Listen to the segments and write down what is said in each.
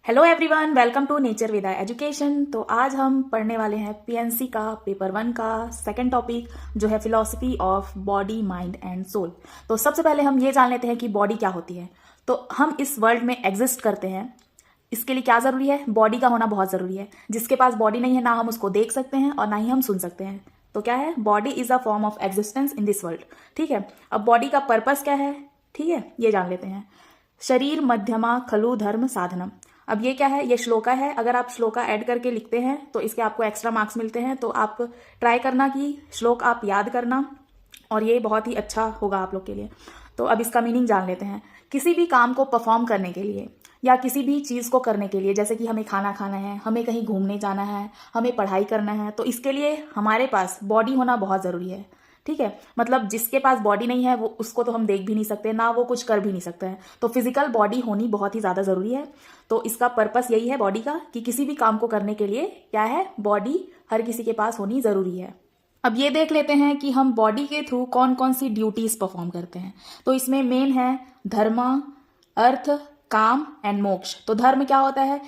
Hello everyone, welcome to nature with education. तो आज हम पढ़ने वाले हैं पीएनसी का पेपर 1 का सेकंड टॉपिक जो है philosophy of body, mind and soul. तो सबसे पहले हम ये जान लेते हैं कि बॉडी क्या होती है। तो हम इस वर्ल्ड में एग्जिस्ट करते हैं, इसके लिए क्या जरूरी है? बॉडी का होना बहुत जरूरी है। जिसके पास बॉडी नहीं है, ना हम उसको देख सकते हैं और ना ही हम सुन सकते हैं। तो क्या है? Body is a form of existence in this world. ठीक है, अब बॉडी का पर्पस क्या है? ठीक है, ये जान लेते हैं। शरीर मध्यमा खलु धर्म साधनम। अब ये क्या है? ये श्लोका है। अगर आप श्लोका ऐड करके लिखते हैं तो इसके आपको एक्स्ट्रा मार्क्स मिलते हैं। तो आप ट्राई करना कि श्लोक आप याद करना, और ये बहुत ही अच्छा होगा आप लोग के लिए। तो अब इसका मीनिंग जान लेते हैं। किसी भी काम को परफॉर्म करने के लिए या किसी भी चीज को करने के लिए, जैसे कि हमें खाना खाना है, हमें कहीं घूमने जाना है, हमें पढ़ाई करना है, तो इसके लिए हमारे पास बॉडी होना बहुत जरूरी है। ठीक है, मतलब जिसके पास बॉडी नहीं है वो उसको तो हम देख भी नहीं सकते, ना वो कुछ कर भी नहीं सकते हैं। तो फिजिकल बॉडी होनी बहुत ही ज्यादा जरूरी है। तो इसका पर्पस यही है बॉडी का, कि किसी भी काम को करने के लिए क्या है, बॉडी हर किसी के पास होनी जरूरी है। अब ये देख लेते हैं कि हम बॉडी के थ्रू कौन कौन सी ड्यूटीज परफॉर्म करते हैं। तो इसमें मेन है धर्म, अर्थ, काम एंड मोक्ष। तो धर्म क्या होता है?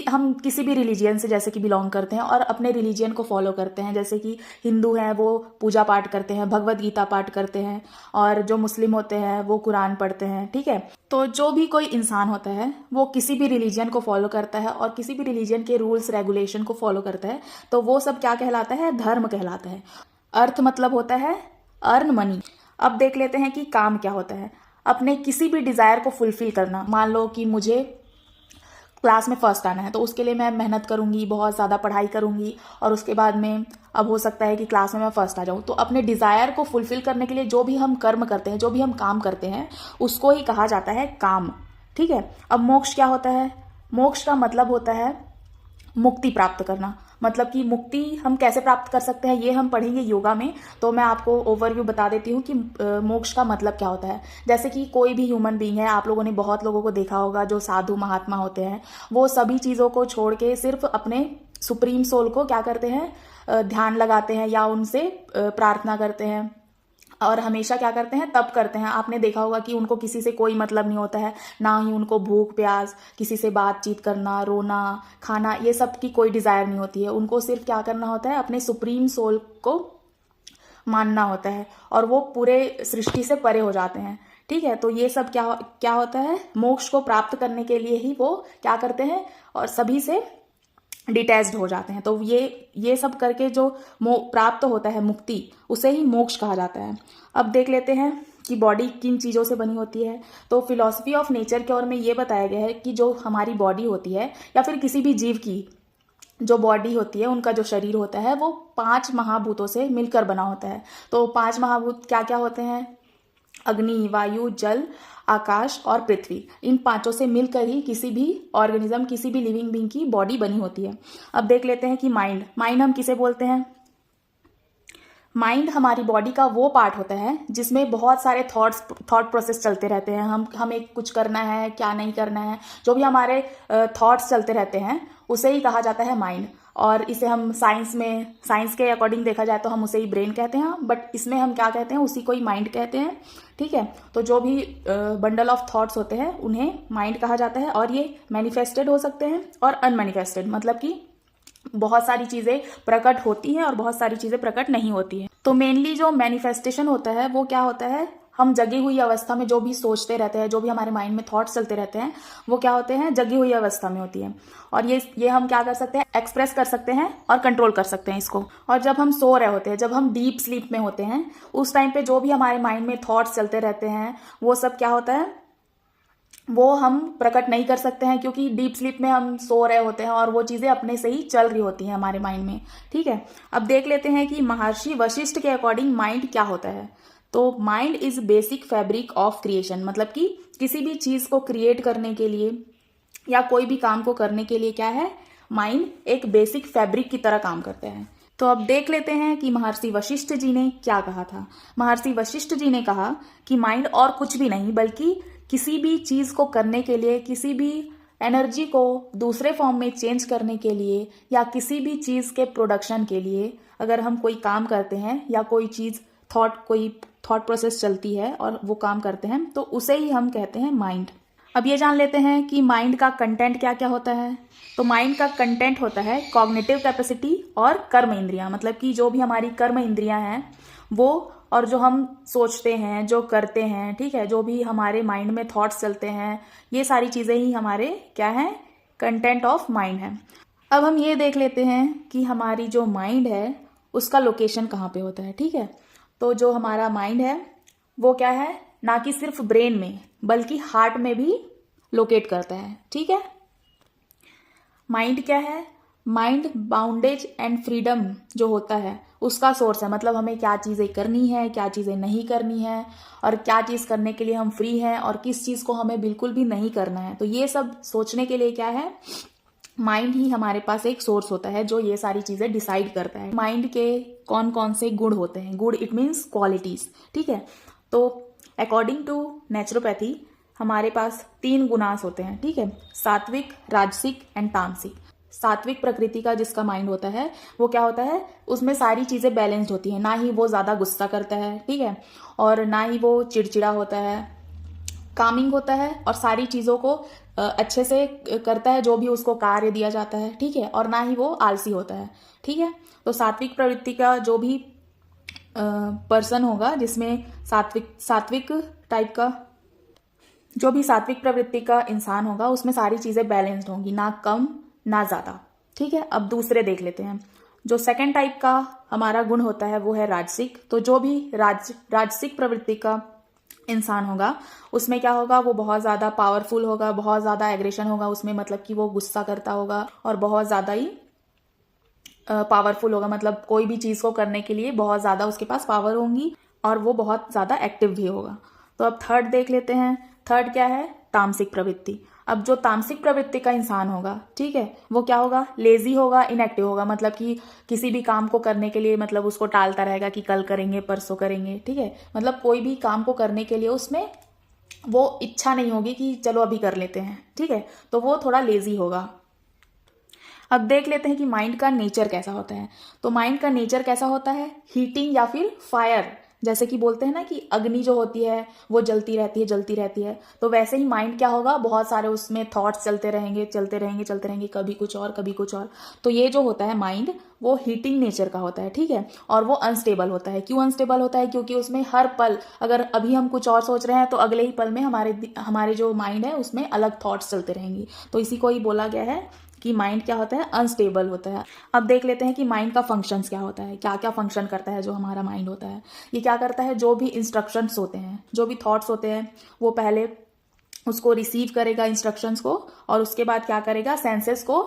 हम किसी भी रिलीजियन से जैसे कि बिलोंग करते हैं और अपने रिलीजियन को फॉलो करते हैं। जैसे कि हिंदू हैं वो पूजा पाठ करते हैं, भगवत गीता पाठ करते हैं, और जो मुस्लिम होते हैं वो कुरान पढ़ते हैं। ठीक है, तो जो भी कोई इंसान होता है वो किसी भी रिलीजियन को फॉलो करता है और किसी भी रिलीजियन के रूल्स रेगुलेशन को फॉलो करता है। तो वो सब क्या कहलाता है? धर्म कहलाता है। अर्थ मतलब होता है अर्न मनी। अब देख लेते हैं कि काम क्या होता है। अपने किसी भी डिजायर को फुलफिल करना। मान लो कि मुझे क्लास में फर्स्ट आना है, तो उसके लिए मैं मेहनत करूंगी, बहुत ज़्यादा पढ़ाई करूंगी, और उसके बाद में अब हो सकता है कि क्लास में मैं फर्स्ट आ जाऊं। तो अपने डिजायर को फुलफिल करने के लिए जो भी हम कर्म करते हैं, जो भी हम काम करते हैं, उसको ही कहा जाता है काम। ठीक है, अब मोक्ष क्या होता है? मोक्ष का मतलब होता है मुक्ति प्राप्त करना। मतलब कि मुक्ति हम कैसे प्राप्त कर सकते हैं ये हम पढ़ेंगे योगा में। तो मैं आपको ओवरव्यू बता देती हूँ कि मोक्ष का मतलब क्या होता है। जैसे कि कोई भी ह्यूमन बीइंग है, आप लोगों ने बहुत लोगों को देखा होगा जो साधु महात्मा होते हैं, वो सभी चीजों को छोड़ के सिर्फ अपने सुप्रीम सोल को क्या करते हैं? ध्यान लगाते हैं या उनसे प्रार्थना करते हैं, और हमेशा क्या करते हैं? तप करते हैं। आपने देखा होगा कि उनको किसी से कोई मतलब नहीं होता है, ना ही उनको भूख प्यास, किसी से बातचीत करना, रोना, खाना, ये सब की कोई डिजायर नहीं होती है। उनको सिर्फ क्या करना होता है? अपने सुप्रीम सोल को मानना होता है, और वो पूरे सृष्टि से परे हो जाते हैं। ठीक है, तो ये सब क्या क्या होता है? मोक्ष को प्राप्त करने के लिए ही वो क्या करते हैं और सभी से डिटैच्ड हो जाते हैं। तो ये सब करके जो प्राप्त होता है मुक्ति, उसे ही मोक्ष कहा जाता है। अब देख लेते हैं कि बॉडी किन चीजों से बनी होती है। तो फिलॉसफी ऑफ नेचर के ओर में ये बताया गया है कि जो हमारी बॉडी होती है, या फिर किसी भी जीव की जो बॉडी होती है, उनका जो शरीर होता है, वो 5 महाभूतों से मिलकर बना होता है। तो 5 महाभूत क्या क्या होते हैं? अग्नि, वायु, जल, आकाश और पृथ्वी। इन 5 से मिलकर ही किसी भी ऑर्गेनिज्म, किसी भी लिविंग बीइंग की बॉडी बनी होती है। अब देख लेते हैं कि माइंड हम किसे बोलते हैं? माइंड हमारी बॉडी का वो पार्ट होता है जिसमें बहुत सारे थॉट प्रोसेस चलते रहते हैं। हमें कुछ करना है, क्या नहीं करना है, जो भी हमारे थॉट्स चलते रहते हैं, उसे ही कहा जाता है माइंड। और इसे हम साइंस के अकॉर्डिंग देखा जाए तो हम उसे ही ब्रेन कहते हैं, बट इसमें हम क्या कहते हैं? उसी को ही माइंड कहते हैं। ठीक है, तो जो भी बंडल ऑफ थॉट्स होते हैं उन्हें माइंड कहा जाता है, और ये मैनिफेस्टेड हो सकते हैं और अनमैनिफेस्टेड, मतलब कि बहुत सारी चीजें प्रकट होती हैं और बहुत सारी चीजें प्रकट नहीं होती हैं। तो मेनली जो मैनिफेस्टेशन होता है वो क्या होता है? हम जगी हुई अवस्था में जो भी सोचते रहते हैं, जो भी हमारे माइंड में थॉट्स चलते रहते हैं, वो क्या होते हैं? जगी हुई अवस्था में होती है। और ये हम क्या कर सकते हैं? एक्सप्रेस कर सकते हैं और कंट्रोल कर सकते हैं इसको। और जब हम सो रहे होते हैं, जब हम डीप स्लीप में होते हैं, उस टाइम पे जो भी हमारे माइंड में थॉट्स चलते रहते हैं, वो सब क्या होता है? वो हम प्रकट नहीं कर सकते हैं, क्योंकि डीप स्लीप में हम सो रहे होते हैं और वो चीजें अपने से ही चल रही होती हैं हमारे माइंड में। ठीक है, अब देख लेते हैं कि महर्षि वशिष्ठ के अकॉर्डिंग माइंड क्या होता है। तो mind is basic fabric of creation. मतलब कि किसी भी चीज को क्रिएट करने के लिए या कोई भी काम को करने के लिए क्या है? माइंड एक बेसिक फैब्रिक की तरह काम करते हैं। तो अब देख लेते हैं कि महर्षि वशिष्ठ जी ने क्या कहा था। महर्षि वशिष्ठ जी ने कहा कि माइंड और कुछ भी नहीं, बल्कि किसी भी चीज को करने के लिए, किसी भी एनर्जी को दूसरे फॉर्म में चेंज करने के लिए, या किसी भी चीज के प्रोडक्शन के लिए, अगर हम कोई काम करते हैं या कोई चीज कोई थॉट प्रोसेस चलती है और वो काम करते हैं, तो उसे ही हम कहते हैं माइंड। अब ये जान लेते हैं कि माइंड का कंटेंट क्या क्या होता है। तो माइंड का कंटेंट होता है कॉग्निटिव कैपेसिटी और कर्म इंद्रियां, मतलब कि जो भी हमारी कर्म इंद्रियां हैं वो, और जो हम सोचते हैं, जो करते हैं, ठीक है, जो भी हमारे माइंड में थॉट्स चलते हैं, ये सारी चीज़ें ही हमारे क्या हैं, कंटेंट ऑफ माइंड है। अब हम ये देख लेते हैं कि हमारी जो माइंड है उसका लोकेशन कहाँ पे होता है। ठीक है, तो जो हमारा माइंड है वो क्या है, ना कि सिर्फ ब्रेन में बल्कि हार्ट में भी लोकेट करता है। ठीक है, माइंड क्या है, माइंड बाउंडेज एंड फ्रीडम जो होता है उसका सोर्स है, मतलब हमें क्या चीज़ें करनी है, क्या चीज़ें नहीं करनी है, और क्या चीज़ करने के लिए हम फ्री हैं और किस चीज़ को हमें बिल्कुल भी नहीं करना है। तो ये सब सोचने के लिए क्या है, माइंड ही हमारे पास एक सोर्स होता है जो ये सारी चीज़ें डिसाइड करता है। माइंड के कौन कौन से गुण होते हैं, गुड इट मीन्स क्वालिटीज। ठीक है, तो अकॉर्डिंग टू नेचुरोपैथी हमारे पास 3 गुणांश होते हैं। ठीक है, सात्विक, राजसिक एंड तामसिक। सात्विक प्रकृति का जिसका माइंड होता है वो क्या होता है, उसमें सारी चीजें बैलेंस्ड होती हैं, ना ही वो ज्यादा गुस्सा करता है, ठीक है, और ना ही वो चिड़चिड़ा होता है, कामिंग होता है और सारी चीजों को अच्छे से करता है जो भी उसको कार्य दिया जाता है। ठीक है, और ना ही वो आलसी होता है। ठीक है, तो सात्विक प्रवृत्ति का जो भी पर्सन होगा, जिसमें सात्विक टाइप का जो भी सात्विक प्रवृत्ति का इंसान होगा, उसमें सारी चीजें बैलेंस्ड होंगी, ना कम ना ज्यादा। ठीक है, अब दूसरे देख लेते हैं। जो सेकंड टाइप का हमारा गुण होता है वो है राजसिक। तो जो भी राजसिक प्रवृत्ति का इंसान होगा उसमें क्या होगा, वो बहुत ज्यादा पावरफुल होगा, बहुत ज्यादा एग्रेशन होगा उसमें, मतलब कि वो गुस्सा करता होगा और बहुत ज्यादा ही पावरफुल होगा, मतलब कोई भी चीज को करने के लिए बहुत ज्यादा उसके पास पावर होंगी और वो बहुत ज्यादा एक्टिव भी होगा। तो अब थर्ड देख लेते हैं। थर्ड क्या है, तामसिक प्रवृत्ति। अब जो तामसिक प्रवृत्ति का इंसान होगा, ठीक है, वो क्या होगा, लेजी होगा, इनएक्टिव होगा, मतलब कि किसी भी काम को करने के लिए मतलब उसको टालता रहेगा कि कल करेंगे, परसों करेंगे। ठीक है, मतलब कोई भी काम को करने के लिए उसमें वो इच्छा नहीं होगी कि चलो अभी कर लेते हैं। ठीक है, तो वो थोड़ा लेजी होगा। अब देख लेते हैं कि माइंड का नेचर कैसा होता है। तो माइंड का नेचर कैसा होता है, हीटिंग या फिर फायर। जैसे कि बोलते हैं ना कि अग्नि जो होती है वो जलती रहती है, जलती रहती है, तो वैसे ही माइंड क्या होगा, बहुत सारे उसमें थॉट्स चलते रहेंगे, चलते रहेंगे, चलते रहेंगे, कभी कुछ और कभी कुछ और। तो ये जो होता है माइंड, वो हीटिंग नेचर का होता है। ठीक है, और वो अनस्टेबल होता है। क्यों अनस्टेबल होता है, क्योंकि उसमें हर पल, अगर अभी हम कुछ और सोच रहे हैं तो अगले ही पल में हमारे जो माइंड है उसमें अलग थॉट्स चलते रहेंगी। तो इसी को ही बोला गया है कि माइंड क्या होता है, अनस्टेबल होता है। अब देख लेते हैं कि माइंड का फंक्शंस क्या होता है, क्या क्या फंक्शन करता है जो हमारा माइंड होता है। ये क्या करता है, जो भी इंस्ट्रक्शंस होते हैं, जो भी थॉट्स होते हैं, वो पहले उसको रिसीव करेगा इंस्ट्रक्शंस को, और उसके बाद क्या करेगा, सेंसेस को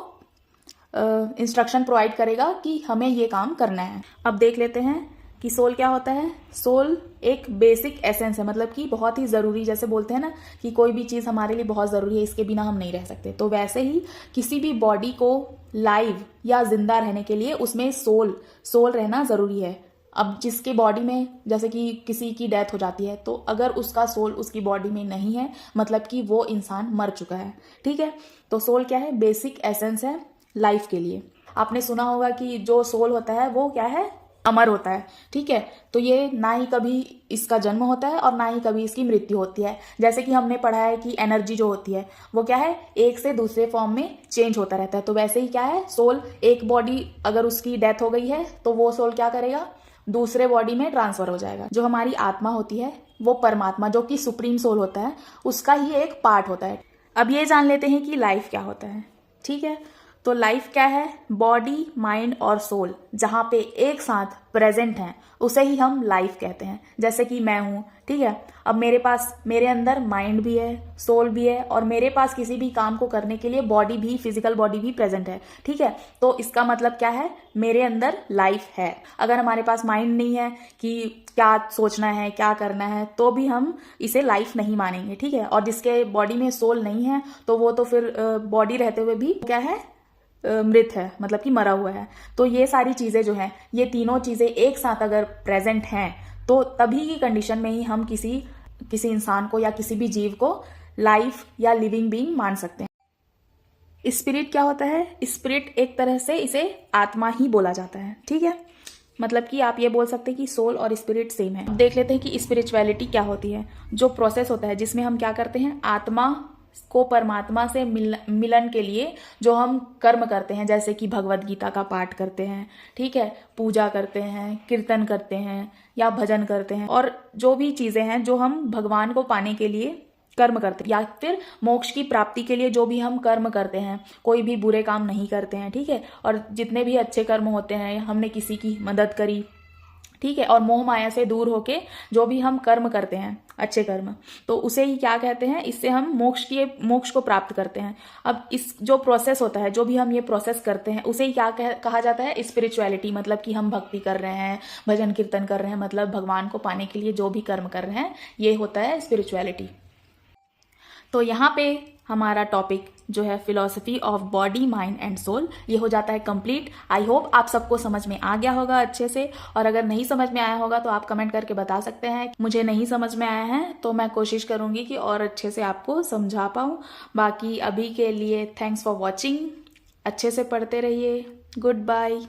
इंस्ट्रक्शन प्रोवाइड करेगा कि हमें ये काम करना है। अब देख लेते हैं कि सोल क्या होता है। सोल एक बेसिक एसेंस है, मतलब कि बहुत ही जरूरी, जैसे बोलते हैं ना कि कोई भी चीज हमारे लिए बहुत जरूरी है, इसके बिना हम नहीं रह सकते। तो वैसे ही किसी भी बॉडी को लाइव या जिंदा रहने के लिए उसमें सोल रहना जरूरी है। अब जिसके बॉडी में, जैसे कि किसी की डेथ हो जाती है, तो अगर उसका सोल उसकी बॉडी में नहीं है, मतलब कि वो इंसान मर चुका है। ठीक है, तो सोल क्या है, बेसिक एसेंस है लाइफ के लिए। आपने सुना होगा कि जो सोल होता है वो क्या है, अमर होता है। ठीक है, तो ये ना ही कभी इसका जन्म होता है और ना ही कभी इसकी मृत्यु होती है। जैसे कि हमने पढ़ा है कि एनर्जी जो होती है वो क्या है, एक से दूसरे फॉर्म में चेंज होता रहता है। तो वैसे ही क्या है, सोल, एक बॉडी अगर उसकी डेथ हो गई है तो वो सोल क्या करेगा, दूसरे बॉडी में ट्रांसफर हो जाएगा। जो हमारी आत्मा होती है वो परमात्मा, जो कि सुप्रीम सोल होता है, उसका ही एक पार्ट होता है। अब ये जान लेते हैं कि लाइफ क्या होता है। ठीक है, तो लाइफ क्या है, बॉडी, माइंड और सोल जहां पे एक साथ प्रेजेंट हैं उसे ही हम लाइफ कहते हैं। जैसे कि मैं हूं, ठीक है, अब मेरे अंदर माइंड भी है, सोल भी है, और मेरे पास किसी भी काम को करने के लिए बॉडी भी, फिजिकल बॉडी भी प्रेजेंट है। ठीक है, तो इसका मतलब क्या है, मेरे अंदर लाइफ है। अगर हमारे पास माइंड नहीं है कि क्या सोचना है, क्या करना है, तो भी हम इसे लाइफ नहीं मानेंगे। ठीक है, और जिसके बॉडी में सोल नहीं है तो वो तो फिर बॉडी रहते हुए भी क्या है, मृत है, मतलब कि मरा हुआ है। तो ये सारी चीजें जो है, ये तीनों चीजें एक साथ अगर प्रेजेंट हैं तो तभी की कंडीशन में ही हम किसी इंसान को या किसी भी जीव को लाइफ या लिविंग बीइंग मान सकते हैं। स्पिरिट क्या होता है, स्पिरिट एक तरह से इसे आत्मा ही बोला जाता है। ठीक है, मतलब कि आप ये बोल सकते हैं कि सोल और स्पिरिट सेम है। देख लेते हैं कि स्पिरिचुअलिटी क्या होती है। जो प्रोसेस होता है जिसमें हम क्या करते हैं, आत्मा को परमात्मा से मिलन के लिए जो हम कर्म करते हैं, जैसे कि भगवत गीता का पाठ करते हैं, ठीक है, पूजा करते हैं, कीर्तन करते हैं या भजन करते हैं, और जो भी चीज़ें हैं जो हम भगवान को पाने के लिए कर्म करते हैं, या फिर मोक्ष की प्राप्ति के लिए जो भी हम कर्म करते हैं, कोई भी बुरे काम नहीं करते हैं, ठीक है, और जितने भी अच्छे कर्म होते हैं, हमने किसी की मदद करी, ठीक है, और मोह माया से दूर होके जो भी हम कर्म करते हैं अच्छे कर्म, तो उसे ही क्या कहते हैं, इससे हम मोक्ष को प्राप्त करते हैं। अब इस जो प्रोसेस होता है, जो भी हम ये प्रोसेस करते हैं, उसे ही क्या कहा जाता है, स्पिरिचुअलिटी। मतलब कि हम भक्ति कर रहे हैं, भजन कीर्तन कर रहे हैं, मतलब भगवान को पाने के लिए जो भी कर्म कर रहे हैं, ये होता है स्पिरिचुअलिटी। तो यहाँ पे हमारा टॉपिक जो है philosophy of body mind and soul, ये हो जाता है कंप्लीट। आई होप आप सबको समझ में आ गया होगा अच्छे से, और अगर नहीं समझ में आया होगा तो आप कमेंट करके बता सकते हैं मुझे नहीं समझ में आया है, तो मैं कोशिश करूँगी कि और अच्छे से आपको समझा पाऊँ। बाकी अभी के लिए थैंक्स फॉर वॉचिंग, अच्छे से पढ़ते रहिए, गुड बाय।